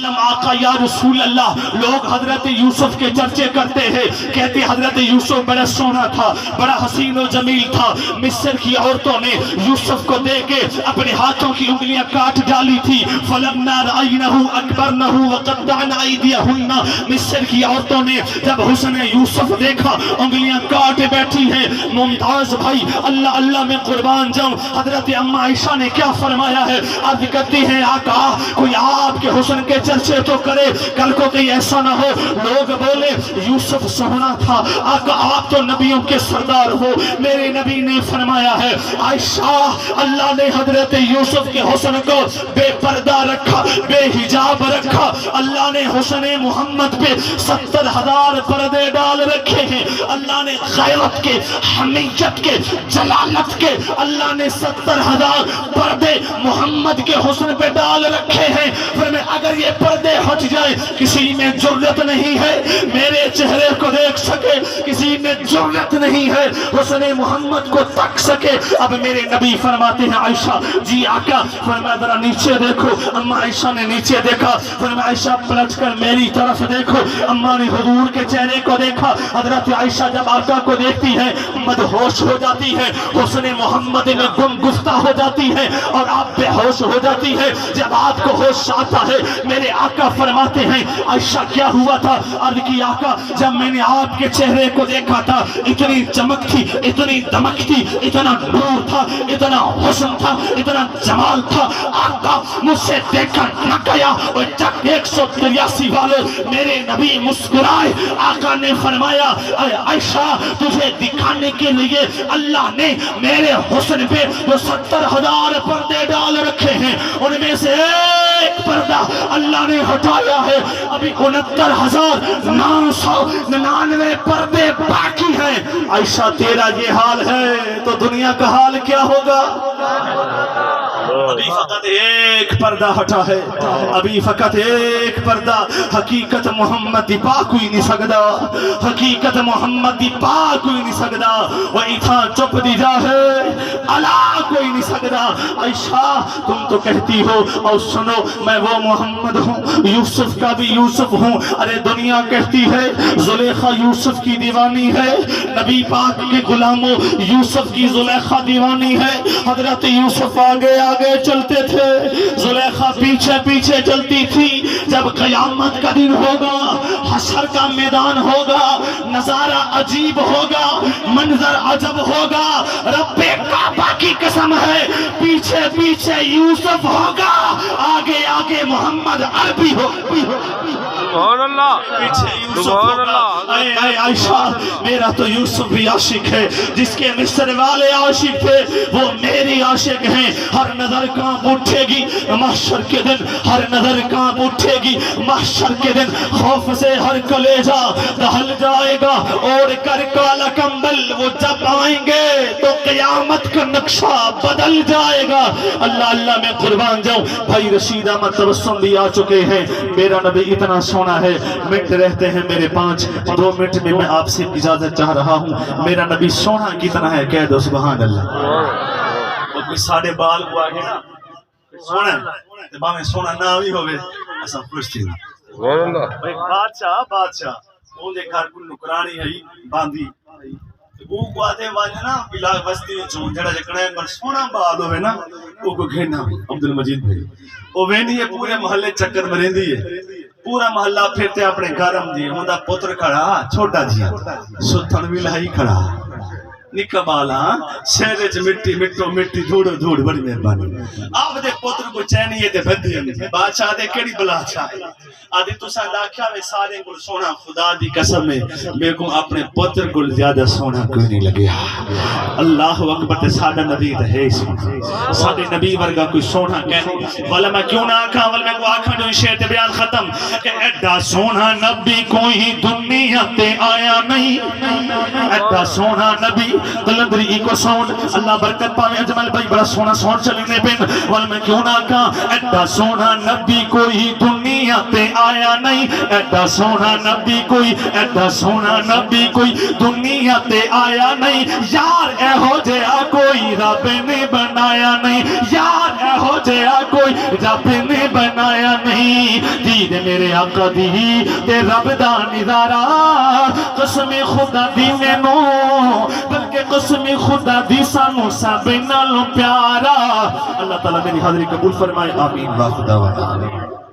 آقا یا رسول اللہ، لوگ حضرت یوسف کے چرچے کرتے ہیں، کہتے حضرت یوسف بڑا سونا تھا، بڑا حسین و جمیل تھا، مصر کی عورتوں نے یوسف کو دے کے اپنے ہاتھوں کی انگلیاں کاٹ ڈالی تھی، فلما رأینہ اکبرنہ وقطعن ایدیہن، مصر کی عورتوں نے جب حسن یوسف دیکھا انگلیاں کاٹ بیٹھی ہیں۔ ممتاز بھائی اللہ اللہ میں قربان جاؤں، حضرت اما عائشہ نے کیا فرمایا ہے، عرض کرتی ہیں آقا کوئی آپ کے حسن کے چرچے تو کرے، کل کو کہیں ایسا نہ ہو لوگ بولے یوسف سونا تھا، آقا آپ تو نبیوں کے سردار ہو۔ میرے نبی نے فرمایا ہے عائشہ اللہ نے حضرت یوسف کے حسن کو بے پردہ رکھا، بے حجاب رکھا، اللہ نے حسن محمد پہ 70,000 پردے ڈال رکھے ہیں، اللہ نے غیرت کے، حمیت کے، جلالت کے، اللہ نے 70,000 پردے محمد کے حسن پہ ڈال رکھے ہیں۔ پھر میں اگر یہ پردے ہٹ جائے کسی میں جرت نہیں ہے میرے چہرے کو دیکھ سکے، کسی میں جرت نہیں ہے حسن محمد کو تک سکے۔ اب میرے نبی فرماتے ہیں عائشہ جی آقا، فرمایا ذرا نیچے دیکھو، اما عائشہ نے نیچے دیکھا، فرمایا عائشہ پلٹ کر میری طرف دیکھو، اما نے حضور کے چہرے کو دیکھا۔ حضرت عائشہ جب آقا کو دیکھتی ہے مدہوش ہو جاتی ہے، حسن محمد میں گم گفتہ ہو جاتی ہے اور آپ بے ہوش ہو جاتی ہے۔ جب آپ کو ہوش آتا ہے میرے آقا فرماتے ہیں عائشہ کیا ہوا تھا، عرض کی آقا جب میں نے آپ کے چہرے کو دیکھا تھا اتنی چمک تھی، اتنی دمک تھی، اتنا نور تھا، اتنا حسن تھا، اتنا جمال تھا، آقا مجھ سے دیکھا نہ گیا۔ اور جب 183 والے میرے نبی مسکرائے، آقا نے فرمایا عائشہ تجھے دکھانے کے لیے اللہ نے میرے حسن پہ جو 70,000 پردے ڈال رکھے ہیں ان میں سے ایک پردہ اللہ نے ہٹایا ہے، ابھی 69,999 پردے باقی ہیں۔ عائشہ تیرا یہ حال ہے تو دنیا کا حال کیا ہوگا؟ ابھی فقط ایک پردہ ہٹا ہے، ابھی فقط ایک پردہ، حقیقت محمد دی پا کوئی نہیں سکدا، حقیقت محمد دی پا کوئی نہیں سکدا، وہ اتھا چپ دی جا ہے علا کوئی نہیں سکدا۔ عائشہ تم تو کہتی ہو اور سنو میں وہ محمد ہوں، یوسف کا بھی یوسف ہوں، ارے دنیا کہتی ہے زلیخا یوسف کی دیوانی ہے، نبی پاک کے غلاموں یوسف کی زلیخا دیوانی ہے۔ حضرت یوسف آگے آگے چلتے تھے، زلیخا پیچھے پیچھے چلتی تھی۔ جب قیامت کا دن ہوگا، حشر کا میدان ہوگا، نظارہ عجیب ہوگا، منظر عجب ہوگا، رب کعبہ کی قسم ہے پیچھے پیچھے یوسف ہوگا، آگے آگے محمد عربی ہوگا۔ سبحان اللہ، پیچھے یوسف سبحان ہوگا۔ اللہ۔ اے عائشہ میرا تو یوسف بھی عاشق ہے، جس کے مصر والے عاشق تھے وہ میری عاشق ہیں۔ ہر نظر کانپ اٹھے گی محشر کے دن، ہر نظر کانپ اٹھے گی محشر کے دن، خوف سے ہر کلیجہ دہل جائے گا، اوڑھ کر کالا کمبل وہ جب آئیں گے تو قیامت کا نقشہ بدل جائے گا۔ اللہ اللہ میں قربان جاؤں۔ بھائی رشید احمد تبسم بھی آ چکے ہیں۔ میرا نبی اتنا سونا ہے، منٹ رہتے ہیں میرے 5، 2 منٹ میں میں آپ سے اجازت چاہ رہا ہوں۔ میرا نبی سونا کتنا ہے کہہ دو سبحان اللہ۔ کوئی ساڑھے بال کو آگے نا سونا ہے، باہمیں سونا نہ بھی ہوئے ایسا خوش تھی نا۔ سبحان اللہ۔ بھائی بادشاہ وہ دے گھر کو نکرانی ہے باندھی، وہ کو آتے والے نا بلا بستی چون جڑا جکڑا ہے پر سونا بال ہوئے نا وہ کو گھینا عبدالمجید بھائی وہ وینی ہے پورے محلے چکر مرندی ہے، پورا محلہ پھرتے اپنے گھرم دی ہوندا پتر کھڑا چھوٹا جیا ستھن بھی لائی کھڑا نکا بالا شہرے چ مٹی مٹو مٹی دھوڑو دھوڑ بڑی مہربانی۔ آپ دے پتر کو چینی دے بدی ہے بادشاہ دے کیڑی بلا چاہے آدھی تسا لاکھیا میں سارے کو سونا خدا دی قسم ہے میرے کو اپنے پتر کو زیادہ سونا کوئی نہیں لگیا۔ اللہ اکبر تے ساڈا نبی تے ہے سونا، ساڈے نبی ورگا کوئی سونا کہنے والا میں کیوں نہ آکھاں ول میں کو آکھاں جو شعر تے بیان ختم کہ ایڈا سونا نبی کوئی دنیا تے آیا نہیں، ایڈا سونا نبی کلندری کو سون اللہ برکت پاوے اجمل بھائی بڑا سونا سون چلنے پن وال میں کیوں نہ کہا ایڈا سونا نبی کوئی دنیا تے آیا نہیں ایڈا سونا نبی کوئی ایڈا سونا نبی کوئی دنیا تے آیا نہیں یار اے ہو جیا کوئی رب نے بنایا نہیں یار اے ہو جیا کوئی رب نے بنایا نہیں دید میرے آقا دی تے رب دا نظارہ قسم خدا دی مینو بلکہ قسم خدا دی سانو سب نالوں پیارا اللہ تعالیٰ میری حاضری قبول فرمائے آمین واخر دعوانا